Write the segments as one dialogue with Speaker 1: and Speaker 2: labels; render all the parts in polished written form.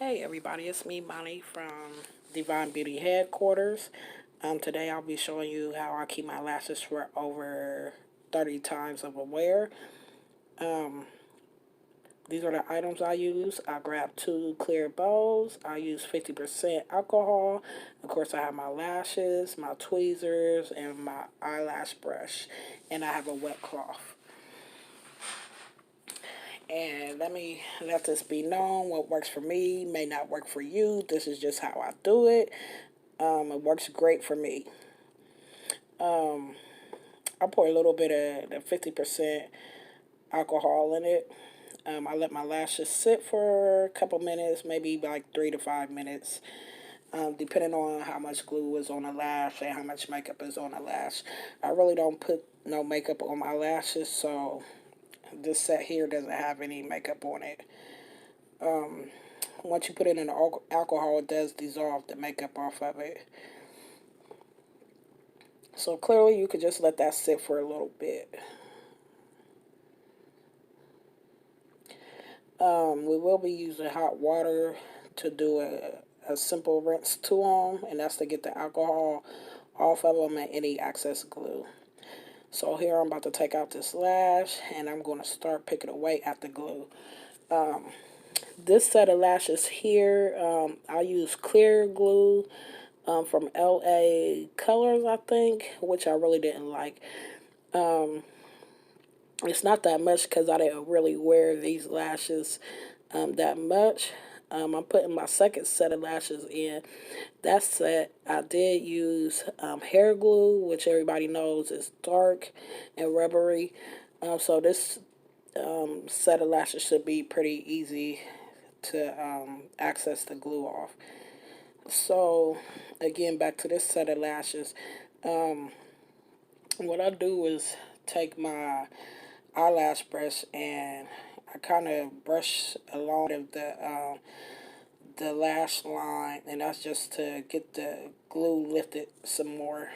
Speaker 1: Hey everybody, it's me, Monnie from Divine Beauty Headquarters. Today I'll be showing you how I keep my lashes for over 30 times of a wear. These are the items I use. I grab 2 clear bowls. I use 50% alcohol. Of course, I have my lashes, my tweezers, and my eyelash brush. And I have a wet cloth. And let me let this be known. What works for me may not work for you. This is just how I do it. It works great for me. I pour a little bit of the 50% alcohol in it. I let my lashes sit for a couple minutes, maybe like 3 to 5 minutes, depending on how much glue is on the lash and how much makeup is on the lash. I really don't put no makeup on my lashes, so this set here doesn't have any makeup on it. Once you put it in the alcohol, it does dissolve the makeup off of it. So clearly you could just let that sit for a little bit. We will be using hot water to do a simple rinse to them, and that's to get the alcohol off of them and any excess glue. So here I'm about to take out this lash, and I'm going to start picking away at the glue. This set of lashes here, I use clear glue from LA Colors, I think, which I really didn't like. It's not that much because I didn't really wear these lashes that much. I'm putting my second set of lashes in. That set, I did use hair glue, which everybody knows is dark and rubbery. So this set of lashes should be pretty easy to access the glue off. So, again, back to this set of lashes. What I do is take my eyelash brush and I kind of brush along the lash line, and that's just to get the glue lifted some more.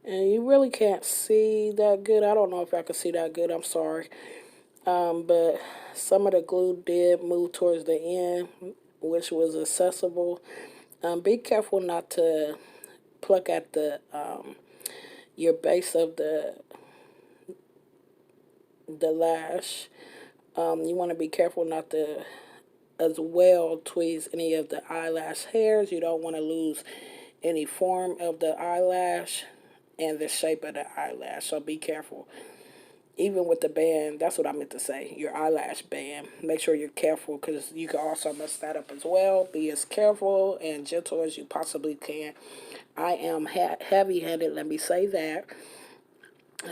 Speaker 1: And you really can't see that good. I don't know if I can see that good. I'm sorry. But some of the glue did move towards the end, which was accessible. Be careful not to pluck at the your base of the lash. You want to be careful not to as well tweeze any of the eyelash hairs. You don't want to lose any form of the eyelash and the shape of the eyelash, so be careful. Even with the band, that's what I meant to say, your eyelash band. Make sure you're careful because you can also mess that up as well. Be as careful and gentle as you possibly can. I am heavy-handed, let me say that.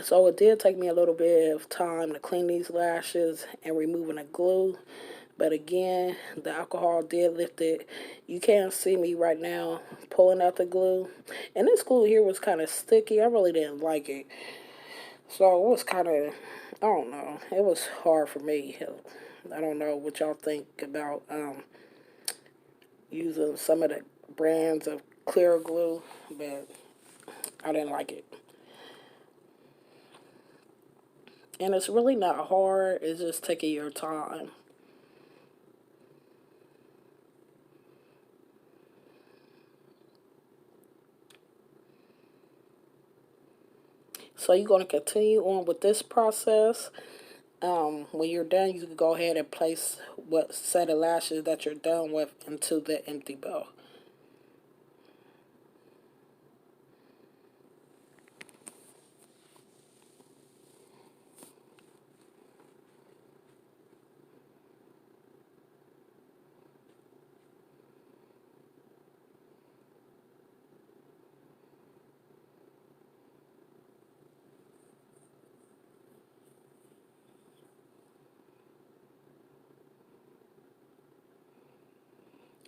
Speaker 1: So it did take me a little bit of time to clean these lashes and removing the glue. But again, the alcohol did lift it. You can't see me right now pulling out the glue. And this glue here was kind of sticky. I really didn't like it. So it was kind of, I don't know. It was hard for me. I don't know what y'all think about using some of the brands of clear glue. But I didn't like it. And it's really not hard. It's just taking your time. So you're going to continue on with this process. When you're done, you can go ahead and place what set of lashes that you're done with into the empty bowl.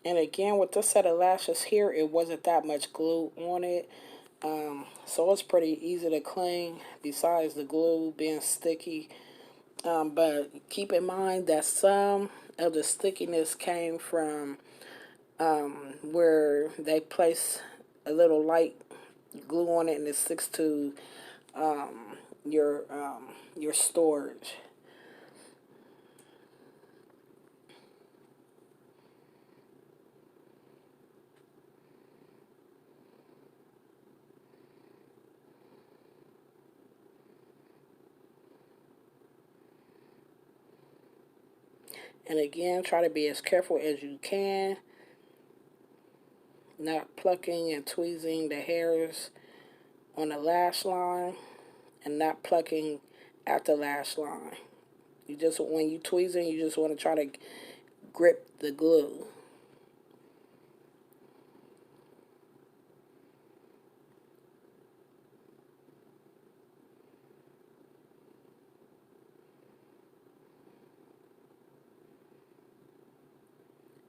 Speaker 1: And again, with this set of lashes here, it wasn't that much glue on it. So it's pretty easy to clean besides the glue being sticky. But keep in mind that some of the stickiness came from where they place a little light glue on it and it sticks to your storage. And again, try to be as careful as you can, not plucking and tweezing the hairs on the lash line and not plucking at the lash line. You just, when you tweezing, you just want to try to grip the glue.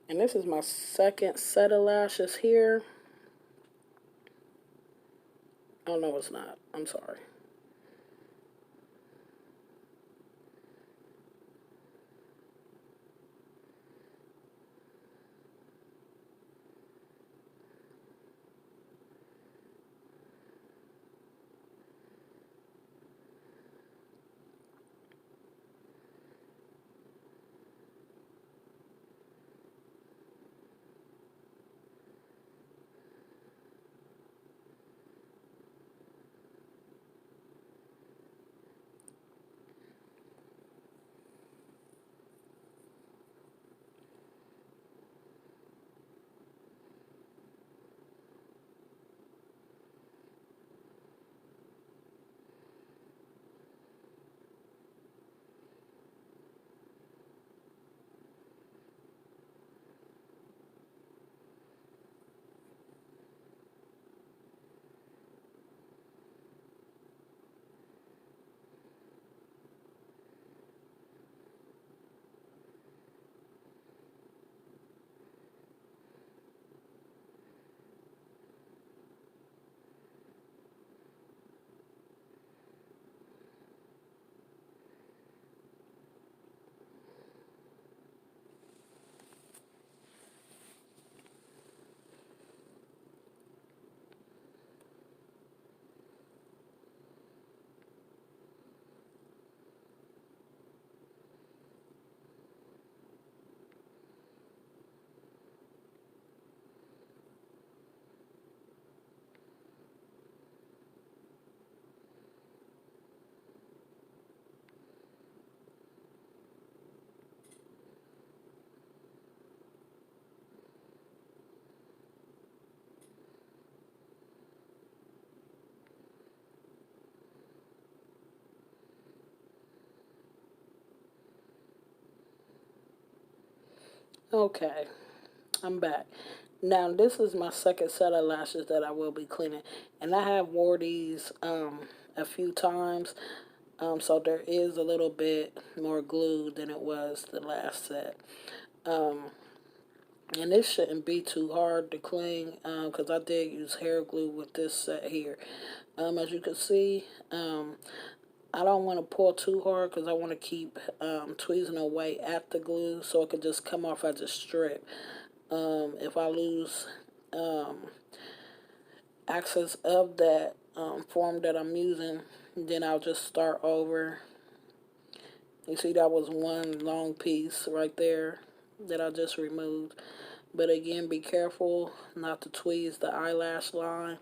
Speaker 1: And this is my second set of lashes here. Oh, no, it's not. I'm sorry. Okay, I'm back. Now, this is my second set of lashes that I will be cleaning. And I have wore these a few times. So there is a little bit more glue than it was the last set. And this shouldn't be too hard to clean because I did use hair glue with this set here. As you can see, I don't want to pull too hard because I want to keep tweezing away at the glue so it could just come off as a strip. If I lose access of that form that I'm using, then I'll just start over. You see that was one long piece right there that I just removed. But again, be careful not to tweeze the eyelash line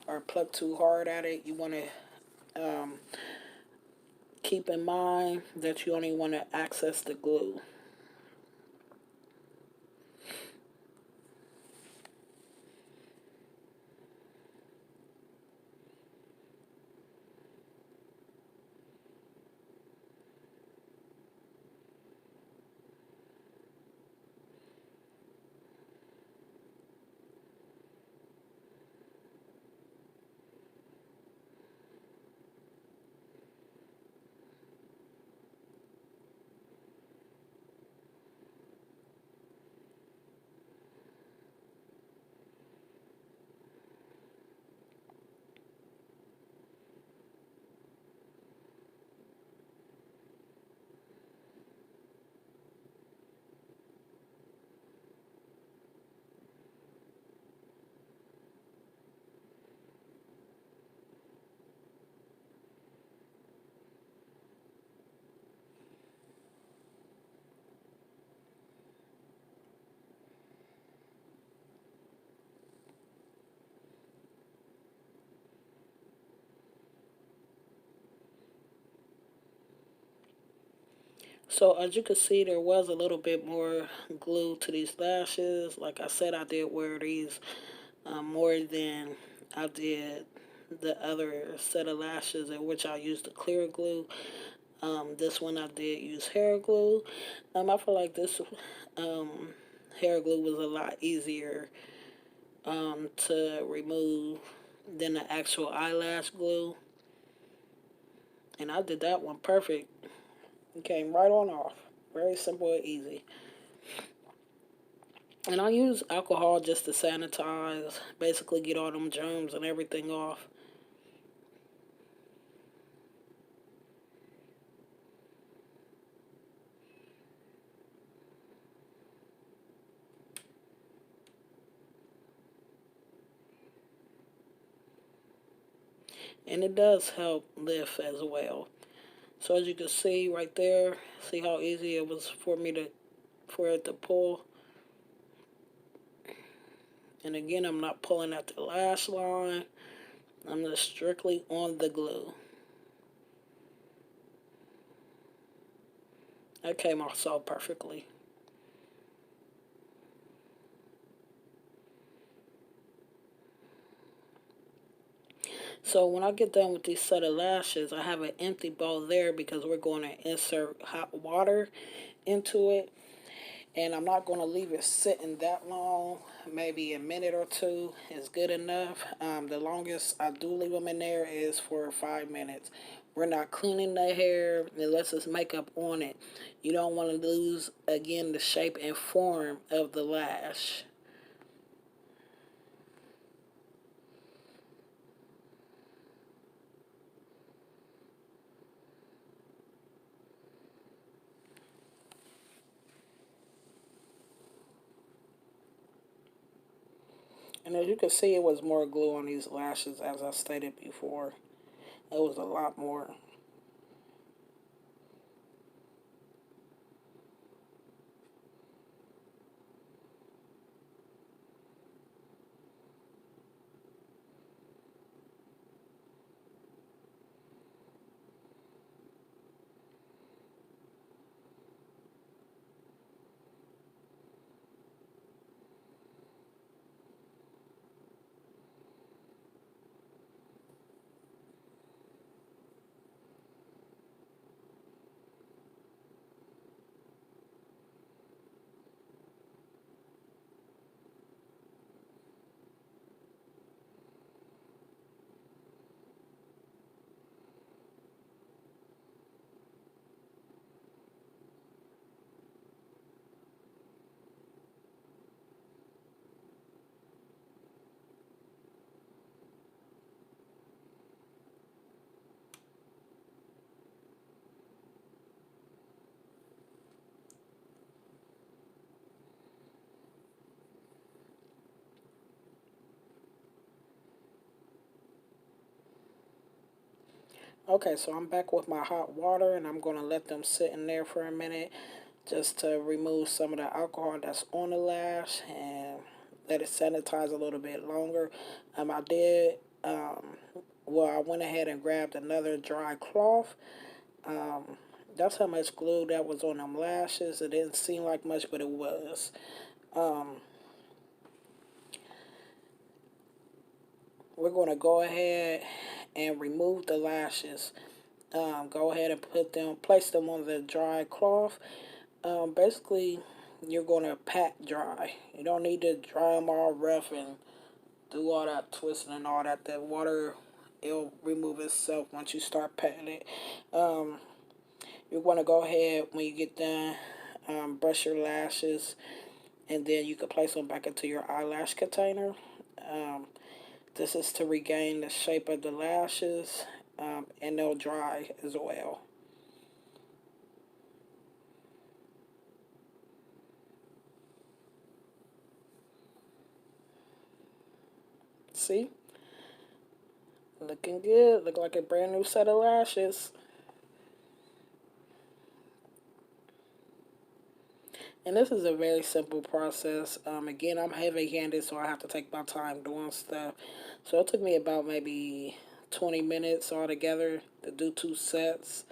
Speaker 1: or pluck too hard at it. You want to keep in mind that you only want to access the glue. So as you can see, there was a little bit more glue to these lashes. Like I said, I did wear these more than I did the other set of lashes in which I used the clear glue. This one I did use hair glue. I feel like this hair glue was a lot easier to remove than the actual eyelash glue. And I did that one perfect. It came right on off. Very simple and easy. And I use alcohol just to sanitize, basically get all them germs and everything off. And it does help lift as well. So as you can see right there, see how easy it was for it to pull. And again, I'm not pulling at the lash line. I'm just strictly on the glue. That came off so perfectly. So when I get done with these set of lashes, I have an empty bowl there because we're going to insert hot water into it. And I'm not going to leave it sitting that long. Maybe a minute or two is good enough. The longest I do leave them in there is for 5 minutes. We're not cleaning the hair unless it's makeup on it. You don't want to lose, again, the shape and form of the lash. And as you can see, it was more glue on these lashes, as I stated before. It was a lot more. Okay, so I'm back with my hot water, and I'm going to let them sit in there for a minute just to remove some of the alcohol that's on the lash and let it sanitize a little bit longer. I did, well, I went ahead and grabbed another dry cloth. Um, that's how much glue that was on them lashes. It didn't seem like much, but it was. Um, we're going to go ahead and remove the lashes. Go ahead and place them on the dry cloth. Basically, you're going to pat dry. You don't need to dry them all rough and do all that twisting and all that. The water, it'll remove itself once you start patting it. You want to go ahead when you get done, brush your lashes, and then you can place them back into your eyelash container. Um, this is to regain the shape of the lashes, and they'll dry as well. See? Looking good. Look like a brand new set of lashes. And this is a very simple process. Again, I'm heavy-handed, so I have to take my time doing stuff. So it took me about maybe 20 minutes altogether to do 2 sets.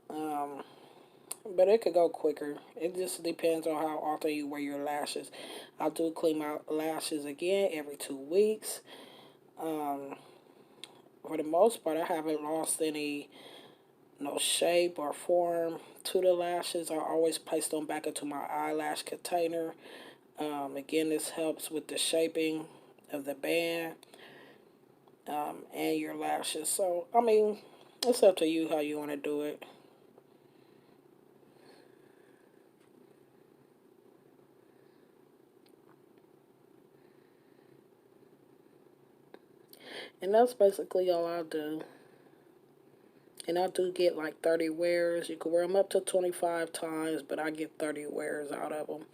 Speaker 1: Um, but it could go quicker. It just depends on how often you wear your lashes. I do clean my lashes again every 2 weeks. Um, for the most part, I haven't lost any no shape or form to the lashes. I always place them back into my eyelash container. Again, this helps with the shaping of the band and your lashes. So, I mean, it's up to you how you want to do it. And that's basically all I do. And I do get like 30 wears. You can wear them up to 25 times, but I get 30 wears out of them.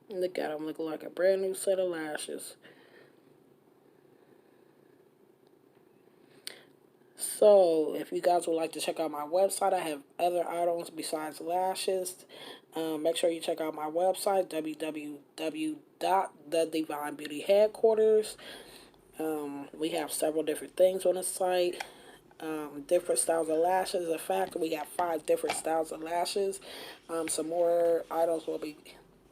Speaker 1: Look at them, looking like a brand new set of lashes. So, if you guys would like to check out my website, I have other items besides lashes. Make sure you check out my website, www.thedivinebeautyheadquarters. We have several different things on the site. Different styles of lashes. In fact, we got 5 different styles of lashes. Some more items will be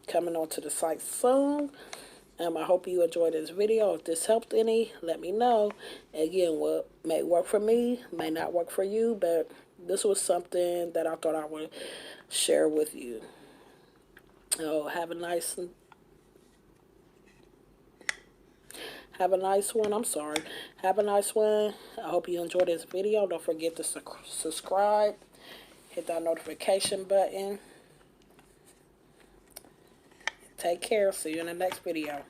Speaker 1: coming onto the site soon. I hope you enjoyed this video. If this helped any, let me know. Again, what may work for me may not work for you, but this was something that I thought I would share with you. Oh, have a nice one. I'm sorry. Have a nice one. I hope you enjoyed this video. Don't forget to subscribe. Hit that notification button. Take care. See you in the next video.